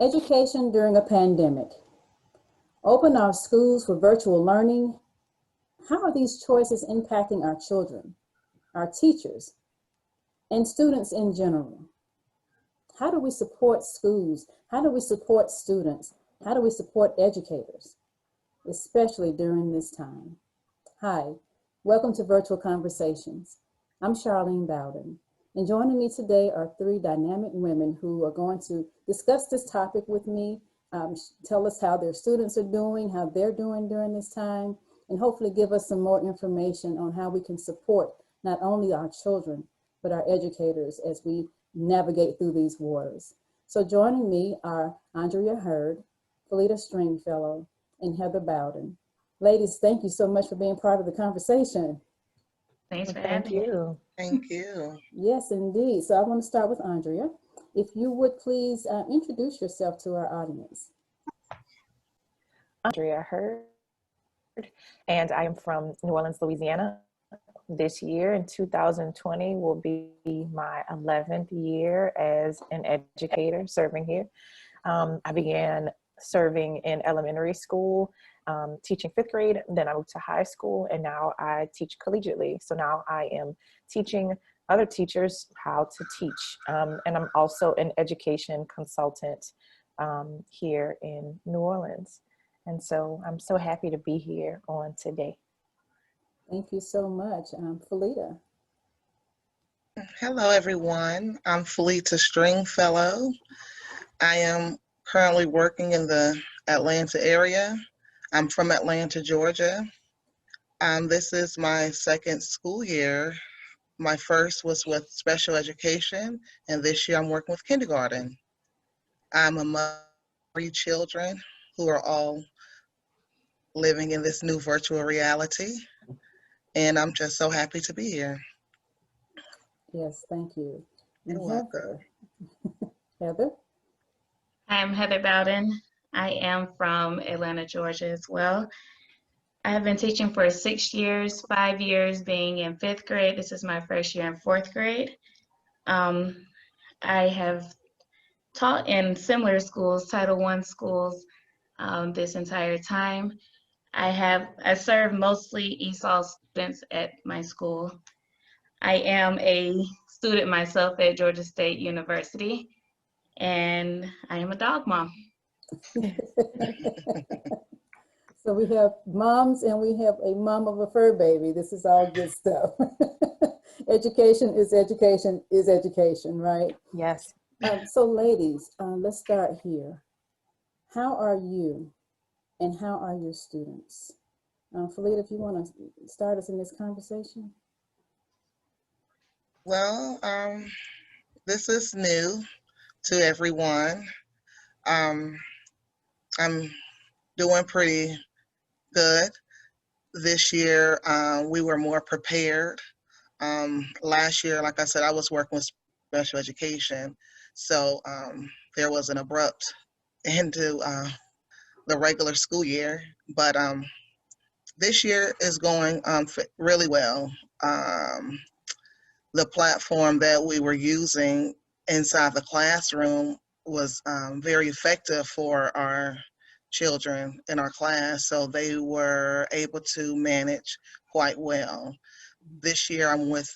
Education during a pandemic. Open our schools for virtual learning. How are these choices impacting our children, our teachers, and students in general? How do we support schools? How do we support students? How do we support educators, especially during this time? Hi, welcome to Virtual Conversations. I'm Charlene Bowden, and joining me today are three dynamic women who are going to discuss this topic with me, tell us how their students are doing, how they're doing during this time, and hopefully give us some more information on how we can support not only our children, but our educators as we navigate through these waters. So joining me are Andrea, Felita Stringfellow, and Heather Bowden. Ladies, thank you so much for being part of the conversation. Thanks for having me. Thank you. Yes, indeed. So I want to start with Andrea. If you would please introduce yourself to our audience. Andrea Hurd, and I am from New Orleans, Louisiana. This year in 2020 will be my 11th year as an educator serving here. I began serving in elementary school, teaching 5th grade, then I moved to high school, and now I teach collegiately. So now I am teaching other teachers how to teach. And I'm also an education consultant here in New Orleans. And so I'm so happy to be here on today. Thank you so much. Felita. Hello, everyone. I'm Felita Stringfellow. I am currently working in the Atlanta area. I'm from Atlanta, Georgia. This is my second school year. My first was with special education, and this year I'm working with kindergarten. I'm a mother of 3 children who are all living in this new virtual reality, and I'm just so happy to be here. Yes, thank you. And You're welcome. Heather? I'm Heather Bowden. I am from Atlanta, Georgia as well. I have been teaching for 6 years, 5 years being in 5th grade. This is my first year in 4th grade. I have taught in similar schools, Title I schools, this entire time. I serve mostly ESOL students at my school. I am a student myself at Georgia State University, and I am a dog mom. So we have moms and we have a mom of a fur baby. This is all good stuff. Education is education is education, right? Yes. So ladies, let's start here. How are you and how are your students? Felita, if you want to start us in this conversation. Well, this is new to everyone. I'm doing pretty good. This year, we were more prepared. Last year, like I said, I was working with special education, so there was an abrupt end to the regular school year. But this year is going really well. The platform that we were using inside the classroom was very effective for our children in our class, so they were able to manage quite well. This year I'm with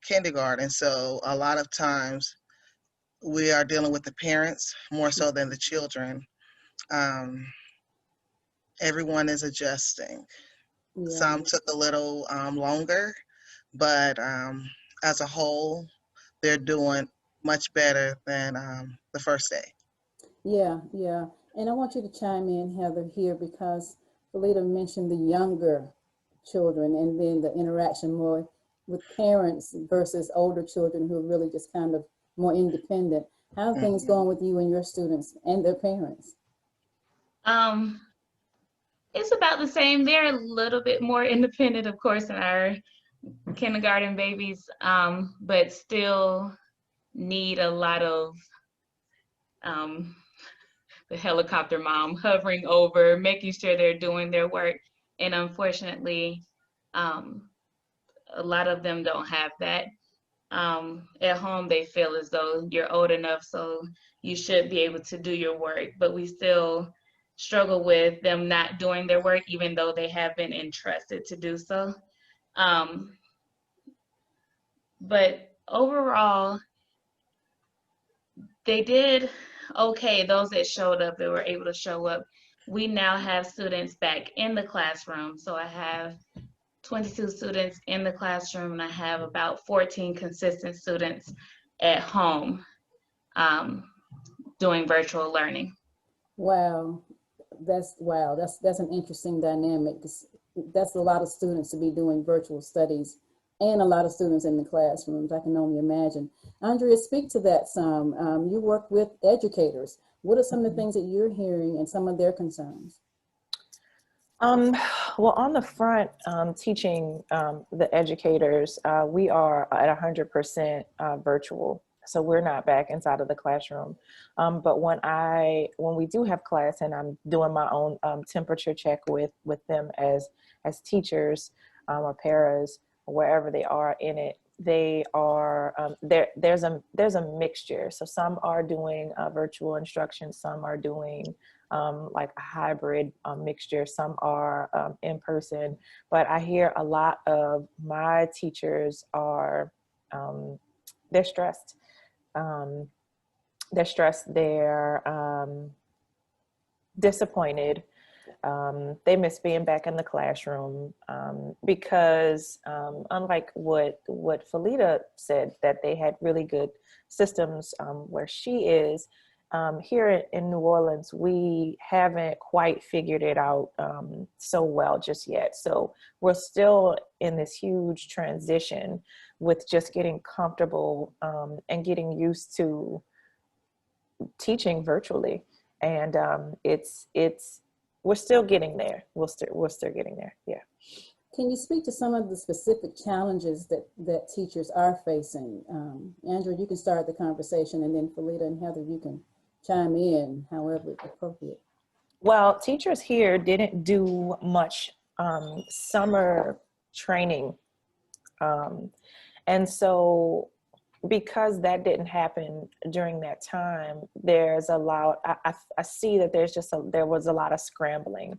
kindergarten, so a lot of times we are dealing with the parents more so than the children. Everyone is adjusting. Yeah. Some took a little longer, but as a whole, they're doing much better than the first day. Yeah. And I want you to chime in, Heather, here because Felita mentioned the younger children and then the interaction more with parents versus older children who are really just kind of more independent. How are things going with you and your students and their parents? It's about the same. They're a little bit more independent, of course, than our kindergarten babies, but still need a lot of the helicopter mom hovering over, making sure they're doing their work. And unfortunately, a lot of them don't have that. At home, they feel as though you're old enough, so you should be able to do your work, but we still struggle with them not doing their work, even though they have been entrusted to do so. Um, but overall, they did okay. Those that showed up, that were able to show up. We now have students back in the classroom. So I have 22 students in the classroom, and I have about 14 consistent students at home um, doing virtual learning. Wow, wow. That's an interesting dynamic. That's a lot of students to be doing virtual studies, and a lot of students in the classrooms. I can only imagine. Andrea, speak to that some. You work with educators. What are some of the things that you're hearing and some of their concerns? Well, on the front, teaching the educators, we are at 100% virtual. So we're not back inside of the classroom. But when we do have class and I'm doing my own temperature check with them as teachers or paras, wherever they are in it, they are there's a mixture. So some are doing virtual instruction, some are doing like a hybrid mixture. Some are in person, but I hear a lot of my teachers are, they're stressed. They're stressed, they're disappointed. They miss being back in the classroom because unlike what Felita said, that they had really good systems where she is, here in New Orleans, we haven't quite figured it out so well just yet. So we're still in this huge transition with just getting comfortable and getting used to teaching virtually. And it's we're still getting there. We're still getting there. Yeah. Can you speak to some of the specific challenges that teachers are facing? Andrew, you can start the conversation, and then Felita and Heather, you can chime in however appropriate. Well, teachers here didn't do much summer training. And so because that didn't happen during that time, there's a lot, I see that there was a lot of scrambling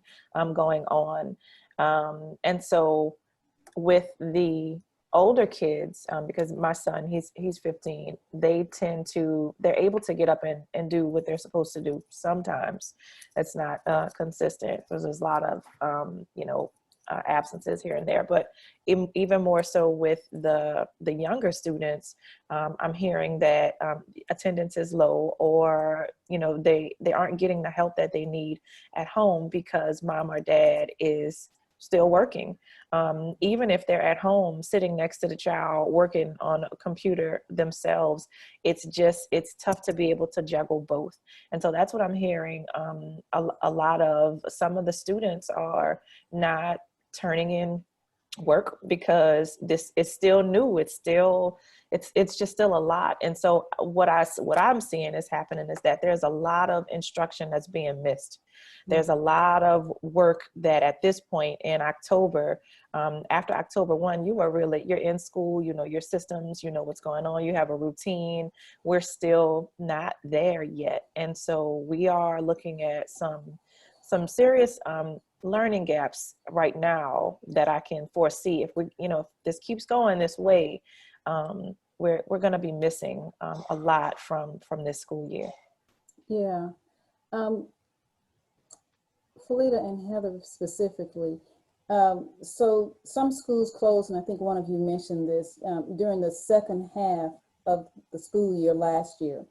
going on. And so with the older kids, because my son, he's 15, they're able to get up and do what they're supposed to do. Sometimes it's not consistent because there's a lot of, absences here and there, but even more so with the younger students, I'm hearing that attendance is low, or they aren't getting the help that they need at home because mom or dad is still working. Even if they're at home sitting next to the child working on a computer themselves, it's tough to be able to juggle both. And so that's what I'm hearing. A lot of some of the students are not turning in work because this is still new. It's just still a lot. And so what I'm seeing is happening is that there's a lot of instruction that's being missed. There's a lot of work that at this point in October, after October 1, you're in school, your systems, what's going on, you have a routine. We're still not there yet. And so we are looking at some serious learning gaps right now that I can foresee. If if this keeps going this way, we're going to be missing a lot from this school year. Yeah. Felita and Heather specifically. So some schools closed, and I think one of you mentioned this during the second half of the school year last year.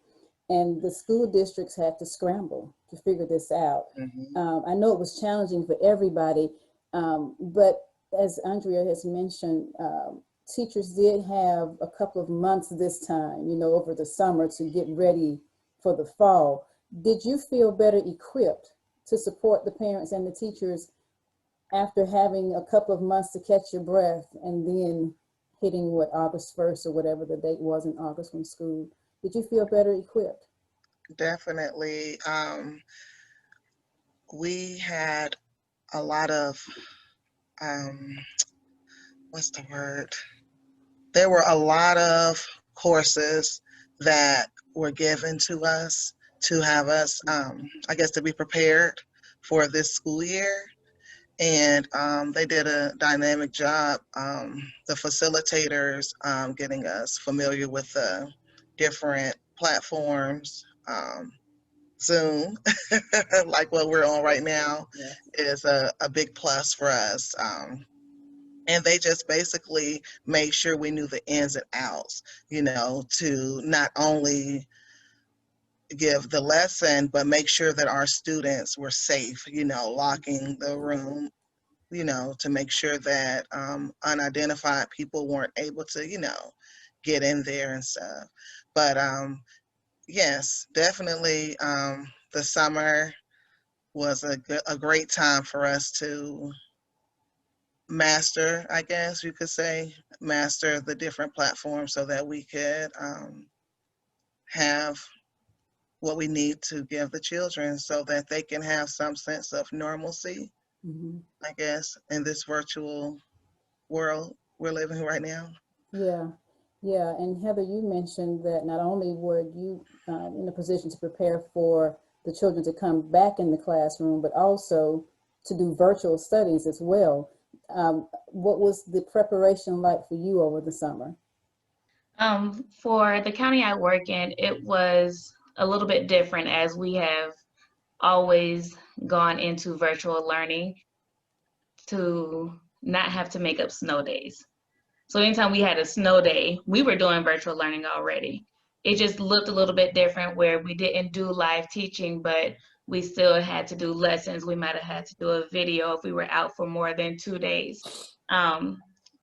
And the school districts had to scramble to figure this out. Mm-hmm. I know it was challenging for everybody, but as Andrea has mentioned, teachers did have a couple of months this time, over the summer to get ready for the fall. Did you feel better equipped to support the parents and the teachers after having a couple of months to catch your breath and then hitting August 1st or whatever the date was in August when school? Did you feel better equipped? Definitely. We had a lot of, what's the word? there were a lot of courses that were given to us to have us, I guess, to be prepared for this school year. And they did a dynamic job, the facilitators, getting us familiar with the different platforms. Zoom, like what we're on right now, Yes. is a big plus for us. And they just basically made sure we knew the ins and outs, to not only give the lesson, but make sure that our students were safe, locking the room, to make sure that unidentified people weren't able to, get in there and stuff. But yes, definitely the summer was a great time for us to master, I guess you could say, master the different platforms so that we could have what we need to give the children so that they can have some sense of normalcy, Mm-hmm. I guess, in this virtual world we're living in right now. Yeah, yeah. And Heather, you mentioned that not only were you in a position to prepare for the children to come back in the classroom, but also to do virtual studies as well. What was the preparation like for you over the summer? For the county I work in, it was a little bit different as we have always gone into virtual learning to not have to make up snow days. So anytime we had a snow day, we were doing virtual learning already. It just looked a little bit different where we didn't do live teaching, but we still had to do lessons. We might have had to do a video if we were out for more than 2 days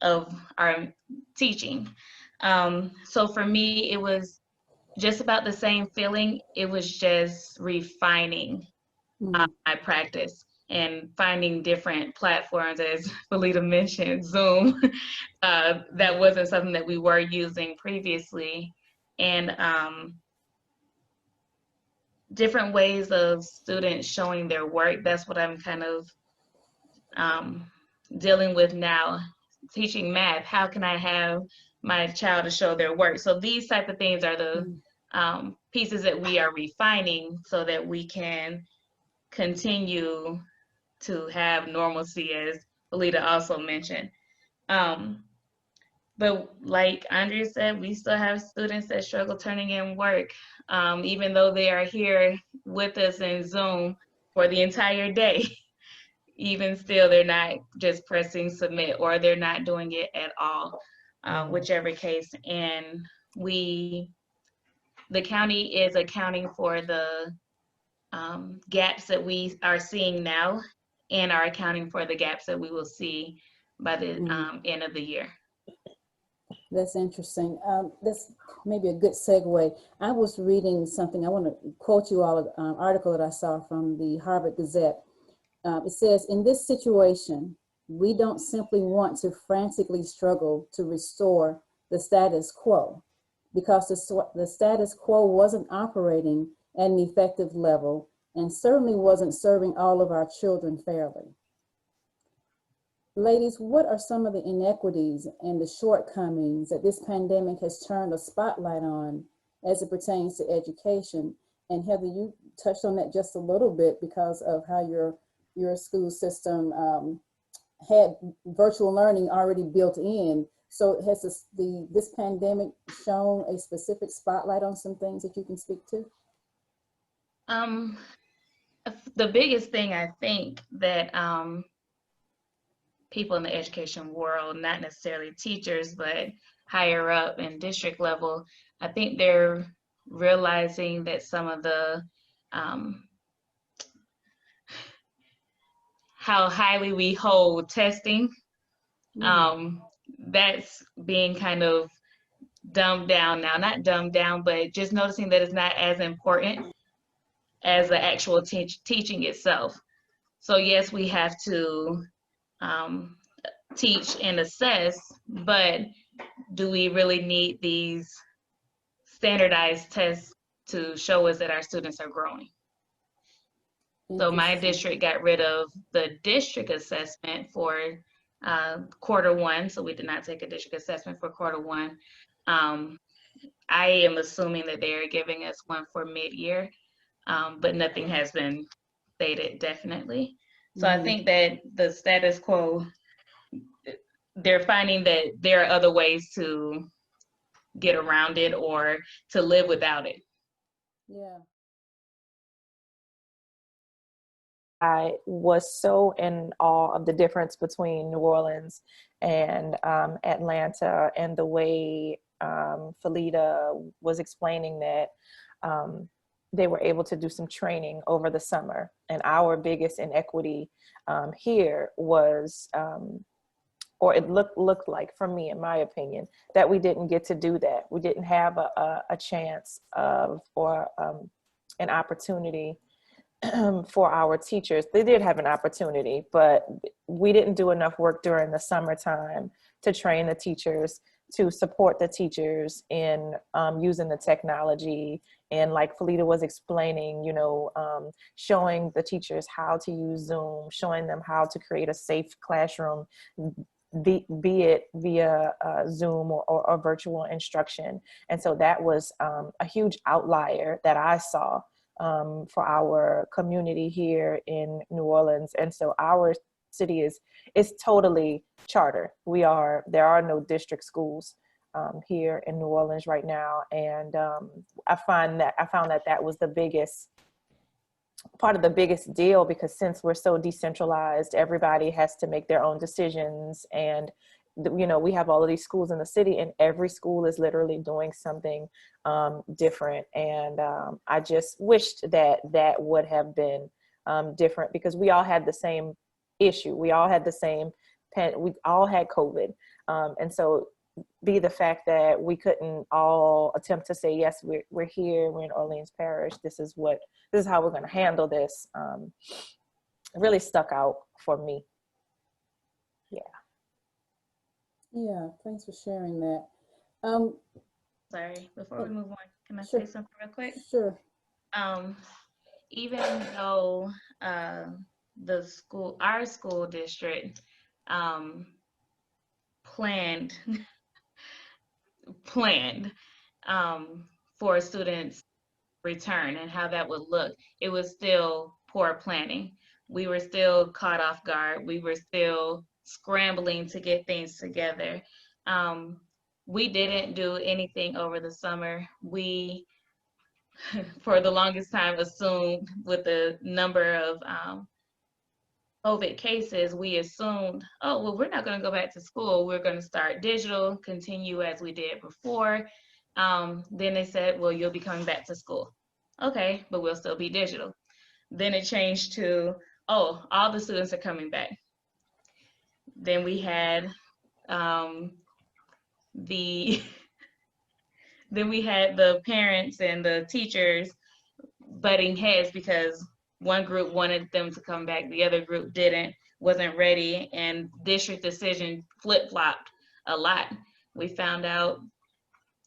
of our teaching. So for me, it was just about the same feeling. It was just refining my practice and finding different platforms, as Felita mentioned, Zoom. That wasn't something that we were using previously. And different ways of students showing their work. That's what I'm kind of dealing with now. Teaching math, how can I have my child to show their work? So these type of things are the pieces that we are refining so that we can continue to have normalcy, as Felita also mentioned. But like Andrea said, we still have students that struggle turning in work, even though they are here with us in Zoom for the entire day. Even still, they're not just pressing submit, or they're not doing it at all, whichever case. And the county is accounting for the gaps that we are seeing now, and are accounting for the gaps that we will see by the end of the year. That's interesting. That's maybe a good segue. I was reading something. I want to quote you all an article that I saw from the Harvard Gazette. It says, in this situation, we don't simply want to frantically struggle to restore the status quo, because the status quo wasn't operating at an effective level and certainly wasn't serving all of our children fairly. Ladies, what are some of the inequities and the shortcomings that this pandemic has turned a spotlight on as it pertains to education? And Heather, you touched on that just a little bit because of how your school system had virtual learning already built in. So has this pandemic shown a specific spotlight on some things that you can speak to? The biggest thing I think that people in the education world, not necessarily teachers, but higher up in district level, I think they're realizing that some of the how highly we hold testing, that's being kind of dumbed down now. Not dumbed down, but just noticing that it's not as important as the actual teaching itself. So yes, we have to teach and assess, but do we really need these standardized tests to show us that our students are growing? So my district got rid of the district assessment for quarter one, so we did not take a district assessment for quarter one. I am assuming that they are giving us one for mid-year, but nothing has been stated definitely. So I think that the status quo, they're finding that there are other ways to get around it or to live without it. Yeah. I was so in awe of the difference between New Orleans and Atlanta, and the way Felita was explaining that they were able to do some training over the summer. And our biggest inequity here was, or it looked like, for me, in my opinion, that we didn't get to do that. We didn't have a chance of, or an opportunity for our teachers. They did have an opportunity, but we didn't do enough work during the summertime to train the teachers, to support the teachers in using the technology. And like Felita was explaining, you know, showing the teachers how to use Zoom, showing them how to create a safe classroom, be it via Zoom or virtual instruction. And so that was a huge outlier that I saw for our community here in New Orleans. And so our city is totally charter. There are no district schools here in New Orleans right now. And I found that was the biggest part of the biggest deal, because since we're so decentralized, everybody has to make their own decisions. And you know, we have all of these schools in the city, and every school is literally doing something different. And I just wished that would have been different, because we all had the same issue. We all had the same we all had COVID. And so the fact that we couldn't all attempt to say, yes, we're here, we're in Orleans Parish, this is how we're going to handle this, really stuck out for me. Yeah, thanks for sharing that. Sorry, before we move on, can I say something real quick? Sure. Even though our school district planned for students' return and how that would look, it was still poor planning. We were still caught off guard. We were still scrambling to get things together. We didn't do anything over the summer. We, for the longest time, assumed, with the number of COVID cases, we assumed, oh, well, we're not going to go back to school. We're going to start digital, continue as we did before. Then they said, well, you'll be coming back to school. Okay, but we'll still be digital. Then it changed to, oh, all the students are coming back. Then we had the parents and the teachers butting heads, because one group wanted them to come back, the other group didn't, wasn't ready, and district decision flip-flopped a lot. We found out,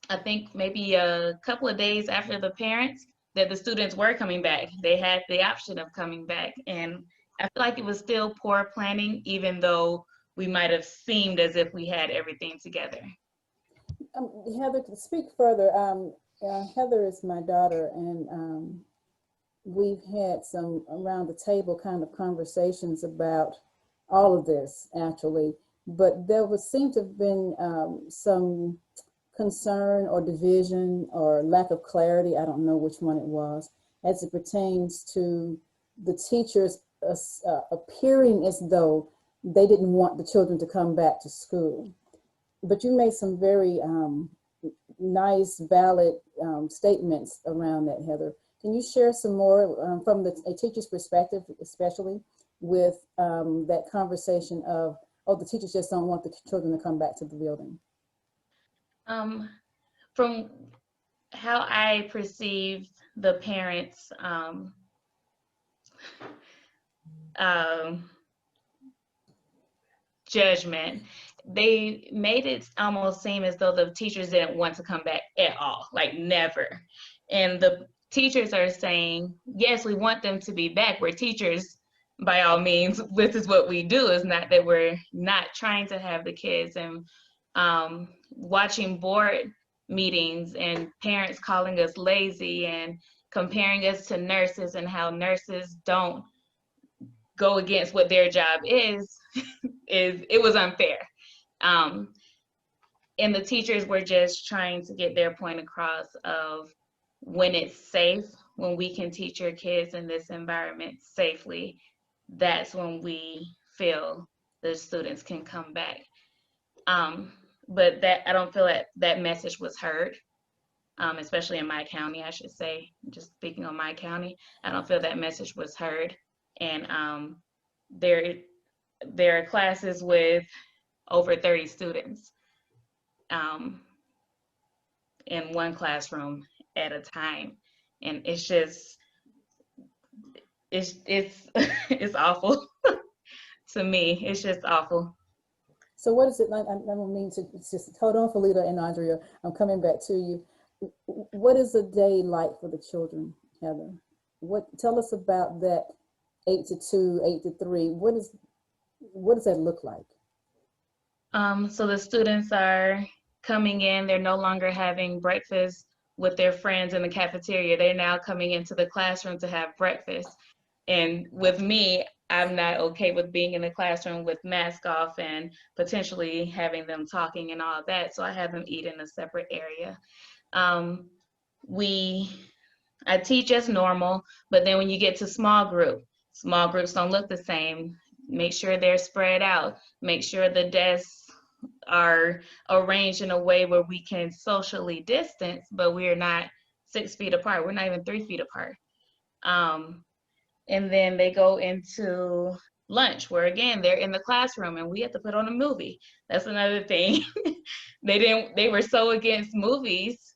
I think maybe a couple of days after the parents, that the students were coming back. They had the option of coming back, and I feel like it was still poor planning, even though we might have seemed as if we had everything together. Heather, to speak further, Heather is my daughter, and we've had some around the table kind of conversations about all of this, actually, but there seem to have been some concern or division or lack of clarity, I don't know which one it was, as it pertains to the teachers appearing as though they didn't want the children to come back to school. But you made some very nice, valid statements around that, Heather. Can you share some more from a teacher's perspective, especially with that conversation of, oh, the teachers just don't want the children to come back to the building? From how I perceive the parents' judgment, they made it almost seem as though the teachers didn't want to come back at all, like never. And the teachers are saying, yes, we want them to be back. We're teachers, by all means, this is what we do. It's not that we're not trying to have the kids. And watching board meetings and parents calling us lazy and comparing us to nurses and how nurses don't go against what their job is it was unfair. Um, and the teachers were just trying to get their point across of when it's safe, when we can teach your kids in this environment safely, that's when we feel the students can come back. But that I don't feel that that message was heard, especially in my county, I should say. Just speaking on my county, I don't feel that message was heard. And there are classes with over 30 students in one classroom at a time, and it's just it's it's awful to me. It's just awful. So what is it like? I don't mean to just hold on, Felita and Andrea. I'm coming back to you. What is a day like for the children, Heather? Tell us about that 8 to 2, 8 to 3. What does that look like? So the students are coming in. They're no longer having breakfast with their friends in the cafeteria. They're now coming into the classroom to have breakfast. And with me, I'm not okay with being in the classroom with mask off and potentially having them talking and all of that. So I have them eat in a separate area. I teach as normal, but then when you get to small groups don't look the same. Make sure they're spread out. Make sure the desks are arranged in a way where we can socially distance, but we're not 6 feet apart. We're not even 3 feet apart. And then they go into lunch, where again, they're in the classroom and we have to put on a movie. That's another thing. They were so against movies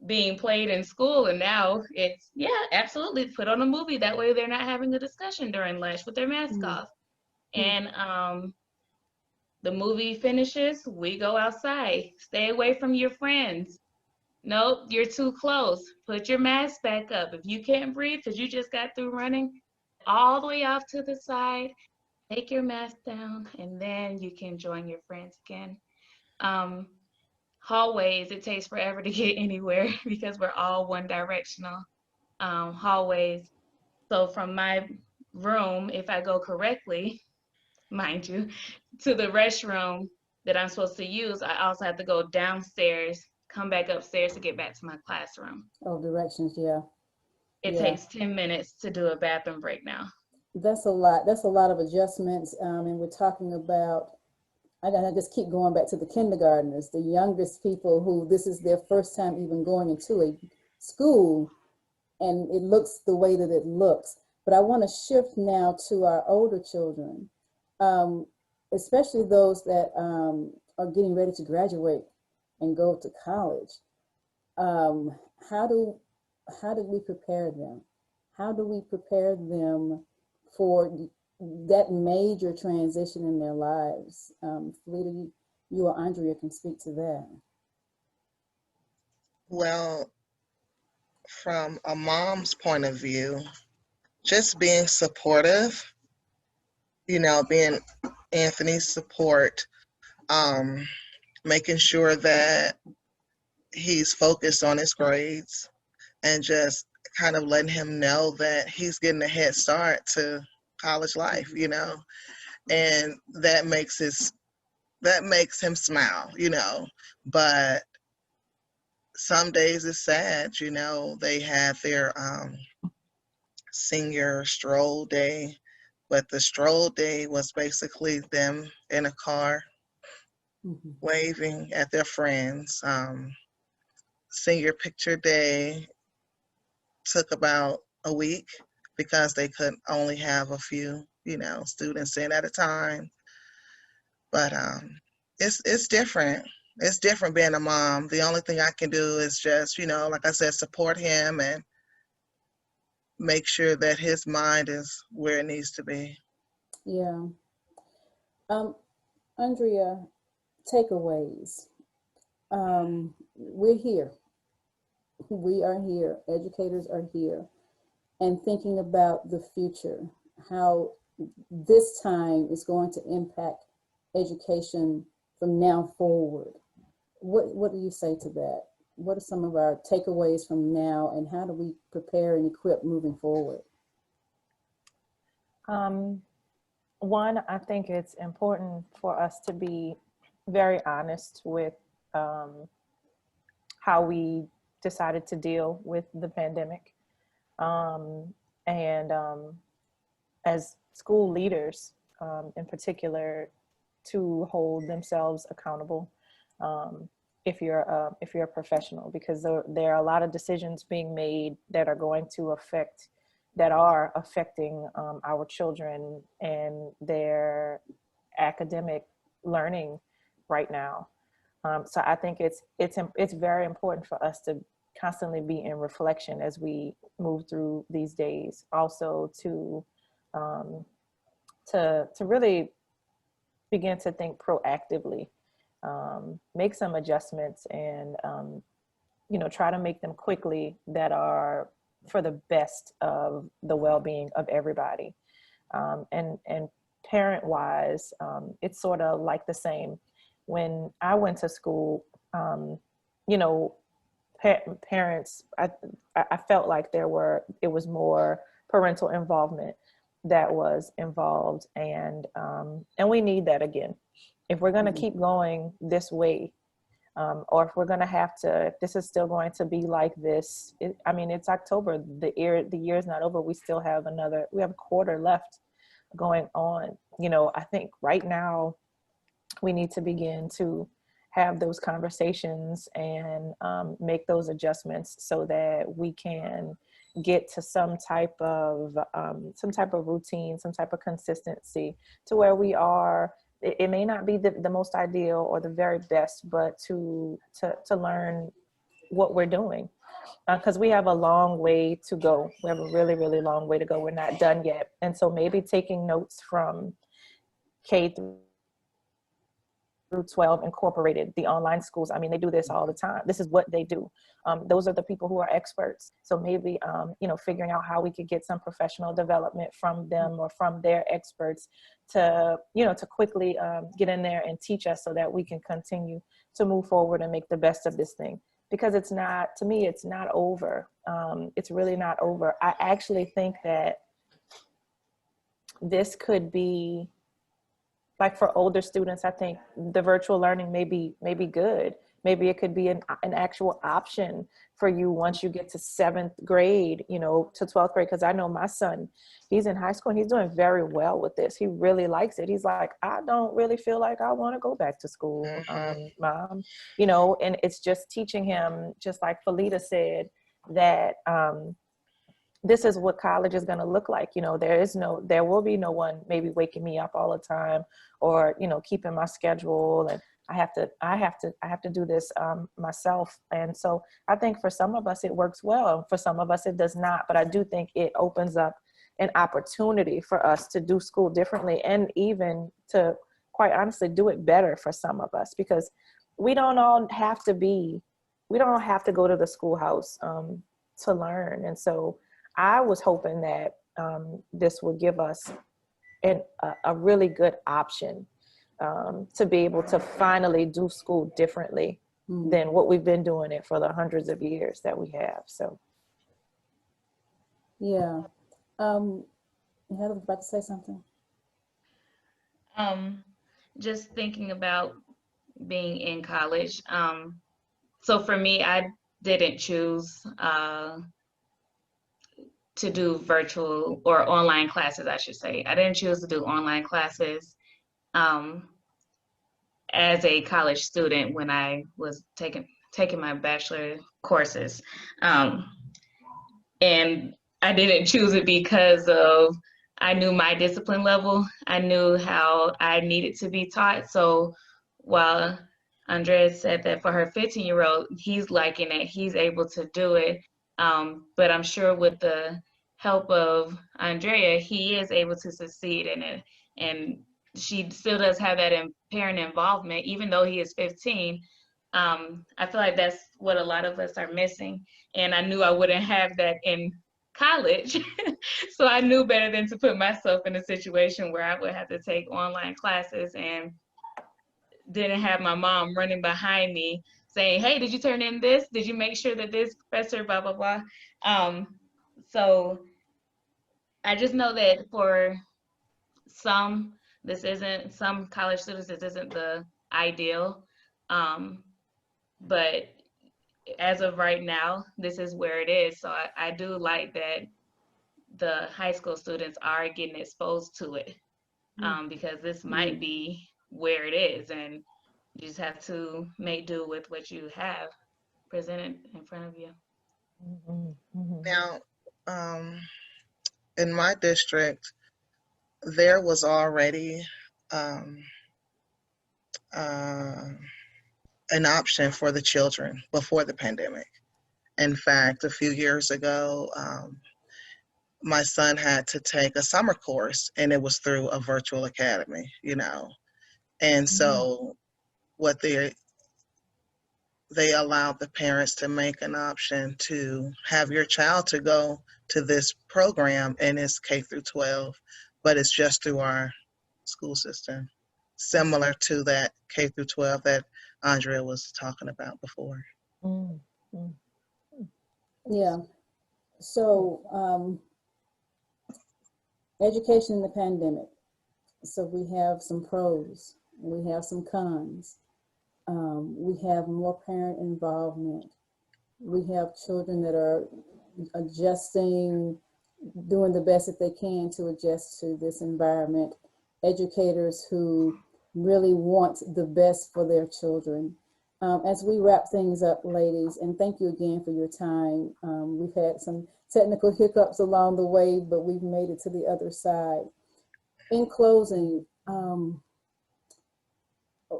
being played in school, and now it's, yeah, absolutely, put on a movie. That way they're not having a discussion during lunch with their mask off. And the movie finishes, we go outside. Stay away from your friends. Nope, you're too close. Put your mask back up. If you can't breathe because you just got through running, all the way off to the side, take your mask down, and then you can join your friends again. Hallways, it takes forever to get anywhere because we're all one directional. Hallways. So from my room, if I go correctly, mind you, to the restroom that I'm supposed to use, I also have to go downstairs, come back upstairs to get back to my classroom. Oh, directions, yeah. It takes 10 minutes to do a bathroom break now. That's a lot. That's a lot of adjustments. And we're talking about, I gotta just keep going back to the kindergartners, the youngest people who this is their first time even going into a school, and it looks the way that it looks. But I want to shift now to our older children, especially those that are getting ready to graduate and go to college. How do we prepare them? How do we prepare them for that major transition in their lives? Felita, you or Andrea can speak to that. Well, from a mom's point of view, just being supportive, being Anthony's support, making sure that he's focused on his grades, and just kind of letting him know that he's getting a head start to college life, and that makes him smile, but some days it's sad, they have their senior stroll day, but the stroll day was basically them in a car waving at their friends. Senior picture day took about a week because they could only have a few, students in at a time. But it's different. It's different being a mom. The only thing I can do is just, like I said, support him and make sure that his mind is where it needs to be. Yeah. Andrea, takeaways. We're here. We are here. Educators are here. And thinking about the future, how this time is going to impact education from now forward. What do you say to that? What are some of our takeaways from now, and how do we prepare and equip moving forward? One, I think it's important for us to be very honest with how we decided to deal with the pandemic. And as school leaders, in particular, to hold themselves accountable. If you're a professional, because there are a lot of decisions being made that are affecting our children and their academic learning right now. So I think it's very important for us to constantly be in reflection as we move through these days. Also to really begin to think proactively, make some adjustments, and try to make them quickly that are for the best of the well-being of everybody. And parent-wise, it's sort of like the same. When I went to school, parents, I felt like it was more parental involvement that was involved, and we need that again. If we're going to keep going this way, or if we're going to if this is still going to be like this, it's October, the year is not over. We still have a quarter left going on. I think right now we need to begin to have those conversations and make those adjustments so that we can get to some type of routine, some type of consistency, to where we are. It may not be the most ideal or the very best, but to learn what we're doing, because we have a long way to go. We have a really, really long way to go. We're not done yet. And so maybe taking notes from K through 12 incorporated, the online schools. They do this all the time. This is what they do. Those are the people who are experts. So maybe, figuring out how we could get some professional development from them or from their experts to quickly get in there and teach us so that we can continue to move forward and make the best of this thing. Because it's not over. It's really not over. I actually think that this could be, like, for older students, I think the virtual learning may be good. Maybe it could be an actual option for you once you get to 7th grade, to 12th grade. Because I know my son, he's in high school and he's doing very well with this. He really likes it. He's like, I don't really feel like I want to go back to school, Mom. And it's just teaching him, just like Felita said, that this is what college is going to look like. There will be no one maybe waking me up all the time, or, keeping my schedule, and I have to do this myself. And so I think for some of us it works well, for some of us it does not. But I do think it opens up an opportunity for us to do school differently, and even to, quite honestly, do it better for some of us, because we don't all have to go to the schoolhouse to learn. And so I was hoping that this would give us a really good option to be able to finally do school differently than what we've been doing it for the hundreds of years that we have. So, yeah. Heather was about to say something. Just thinking about being in college. So for me, I didn't choose to do virtual or online classes, I should say. I didn't choose to do online classes as a college student when I was taking my bachelor courses. And I didn't choose it because I knew my discipline level. I knew how I needed to be taught. So while Andrea said that for her 15-year-old, he's liking it, he's able to do it. But I'm sure with the help of Andrea, he is able to succeed in it. And she still does have that parent involvement, even though he is 15. I feel like that's what a lot of us are missing. And I knew I wouldn't have that in college. So I knew better than to put myself in a situation where I would have to take online classes and didn't have my mom running behind me saying, hey, did you turn in this? Did you make sure that this professor, blah, blah, blah. So I just know that for some college students, this isn't the ideal. But as of right now, this is where it is. So I do like that the high school students are getting exposed to it, because this might be where it is, and you just have to make do with what you have presented in front of you. Now, in my district, there was already um, an option for the children before the pandemic. In fact, a few years ago, my son had to take a summer course, and it was through a virtual academy, you know. And so what they allowed the parents to make an option to have your child to go to this program, and it's K through 12, but it's just through our school system, similar to that K through 12 that Andrea was talking about before. Yeah. So, education in the pandemic. So we have some pros, we have some cons. We have more parent involvement. We have children that are adjusting, doing the best that they can to adjust to this environment. Educators who really want the best for their children. As we wrap things up, ladies, and thank you again for your time. We've had some technical hiccups along the way, but we've made it to the other side. In closing,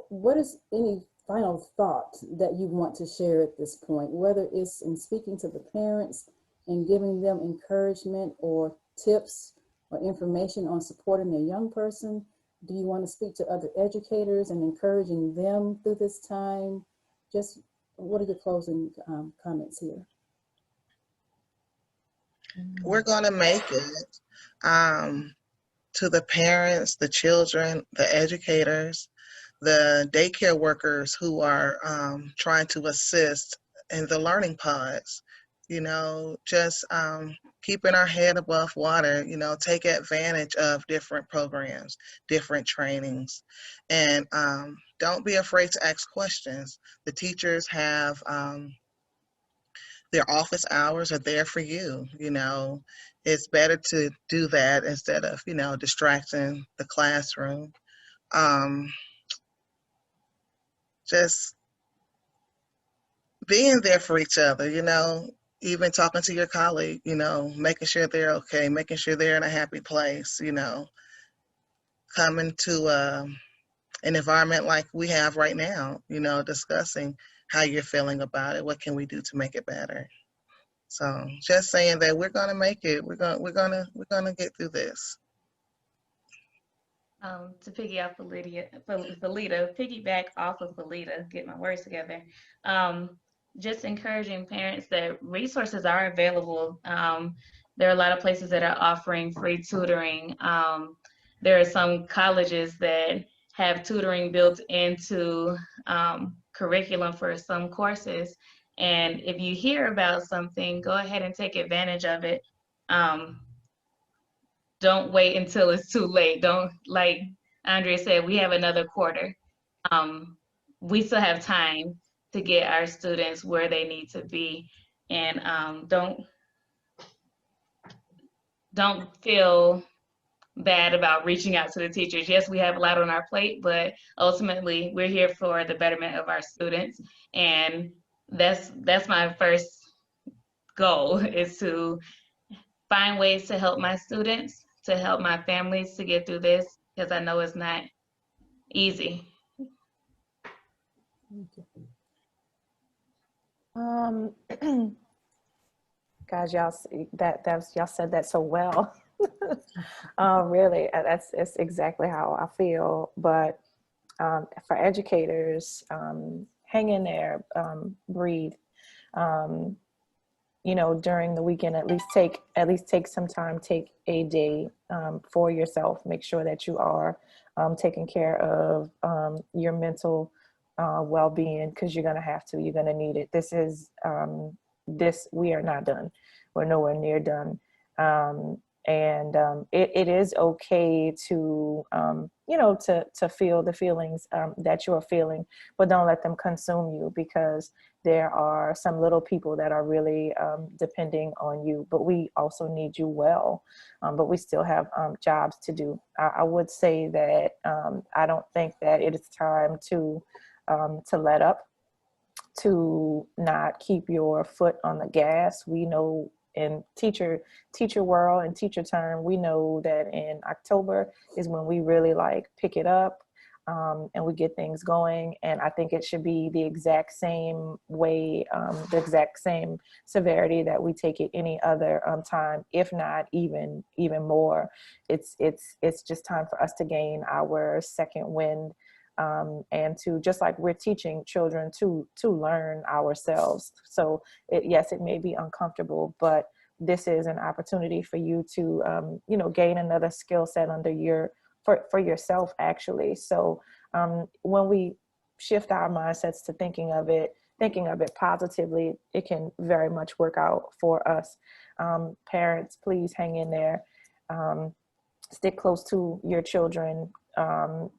what is any final thought that you want to share at this point, whether it's in speaking to the parents and giving them encouragement or tips or information on supporting their young person? Do you want to speak to other educators and encouraging them through this time? Just what are your closing comments here? We're going to make it. To the parents, the children, the educators, the daycare workers who are trying to assist in the learning pods, you know, just keeping our head above water, you know, take advantage of different programs, different trainings, and don't be afraid to ask questions. The teachers have their office hours are there for you, you know. It's better to do that instead of, you know, distracting the classroom. Just being there for each other, you know, even talking to your colleague, you know, making sure they're okay, making sure they're in a happy place, you know, coming to an environment like we have right now, you know, discussing how you're feeling about it, what can we do to make it better. So just saying that we're gonna make it. We're gonna get through this. To piggyback off of Felita, get my words together. Just encouraging parents that resources are available. There are a lot of places that are offering free tutoring. There are some colleges that have tutoring built into curriculum for some courses. And if you hear about something, go ahead and take advantage of it. Don't wait until it's too late. Don't, like Andrea said, we have another quarter. We still have time to get our students where they need to be. And don't feel bad about reaching out to the teachers. Yes, we have a lot on our plate, but ultimately we're here for the betterment of our students. And that's my first goal, is to find ways to help my students, to help my families to get through this, because I know it's not easy. Guys, y'all y'all said that so well. Really, it's exactly how I feel. But for educators, hang in there, breathe. you know, during the weekend, at least take some time, take a day for yourself. Make sure that you are taking care of your mental well-being, because you're gonna have to. You're gonna need it. We are not done. We're nowhere near done. It is okay to you know, to feel the feelings that you're feeling, but don't let them consume you, because there are some little people that are really depending on you. But we also need you well, but we still have jobs to do. I would say that I don't think that it is time to let up, to not keep your foot on the gas. We know in teacher world and teacher term, we know that in October is when we really like pick it up and we get things going. And I think it should be the exact same way, the exact same severity that we take it any other time, if not even more. It's just time for us to gain our second wind. And to, just like we're teaching children to learn ourselves. So yes, it may be uncomfortable, but this is an opportunity for you to, you know, gain another skill set under for yourself, actually. So when we shift our mindsets to thinking of it positively, it can very much work out for us. Parents, please hang in there. Stick close to your children.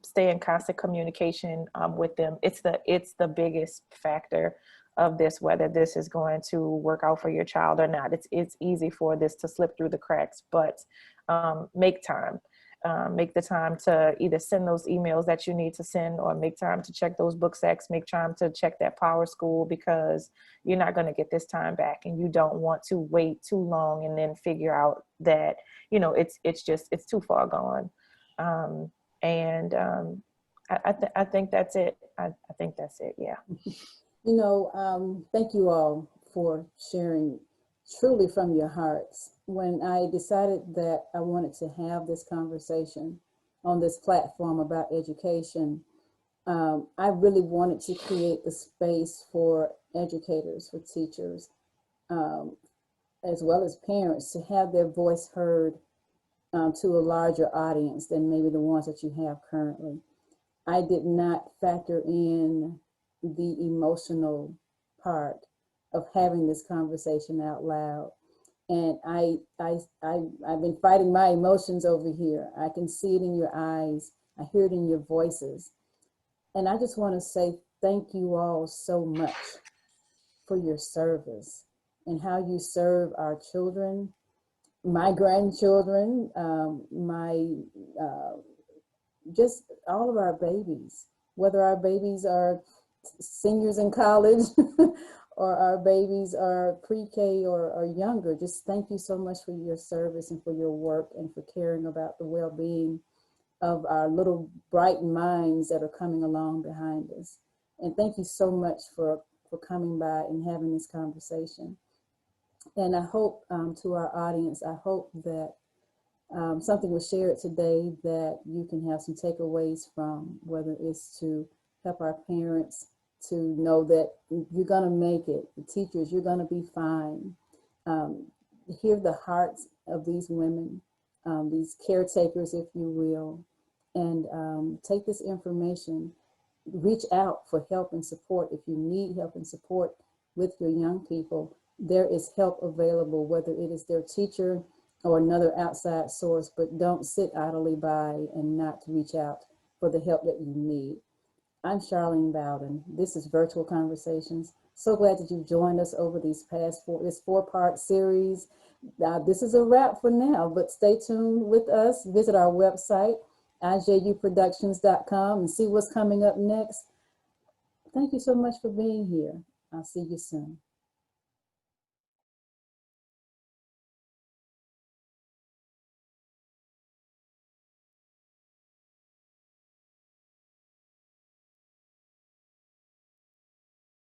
Stay in constant communication with them. It's the biggest factor of this, whether this is going to work out for your child or not. It's easy for this to slip through the cracks, but make time. Make the time to either send those emails that you need to send, or make time to check those book sacks, make time to check that Power School, because you're not going to get this time back, and you don't want to wait too long and then figure out that, you know, it's too far gone. I think that's it. I think that's it. Yeah. You know, thank you all for sharing truly from your hearts. When I decided that I wanted to have this conversation on this platform about education, I really wanted to create the space for educators, for teachers, as well as parents, to have their voice heard to a larger audience than maybe the ones that you have currently. I did not factor in the emotional part of having this conversation out loud. And I've been fighting my emotions over here. I can see it in your eyes. I hear it in your voices. And I just want to say thank you all so much for your service and how you serve our children, my grandchildren, just all of our babies, whether our babies are seniors in college or our babies are pre-K or younger. Just thank you so much for your service and for your work and for caring about the well-being of our little bright minds that are coming along behind us. And thank you so much for coming by and having this conversation. And I hope to our audience, I hope that something was shared today that you can have some takeaways from, whether it's to help our parents to know that you're going to make it. The teachers, you're going to be fine. Hear the hearts of these women, these caretakers, if you will, and take this information, reach out for help and support. If you need help and support with your young people, there is help available, whether it is their teacher or another outside source, but don't sit idly by and not reach out for the help that you need. I'm Charlene Bowden. This is Virtual Conversations. So glad that you've joined us over this 4-part series. This is a wrap for now, but stay tuned with us. Visit our website, IJUproductions.com, and see what's coming up next. Thank you so much for being here. I'll see you soon.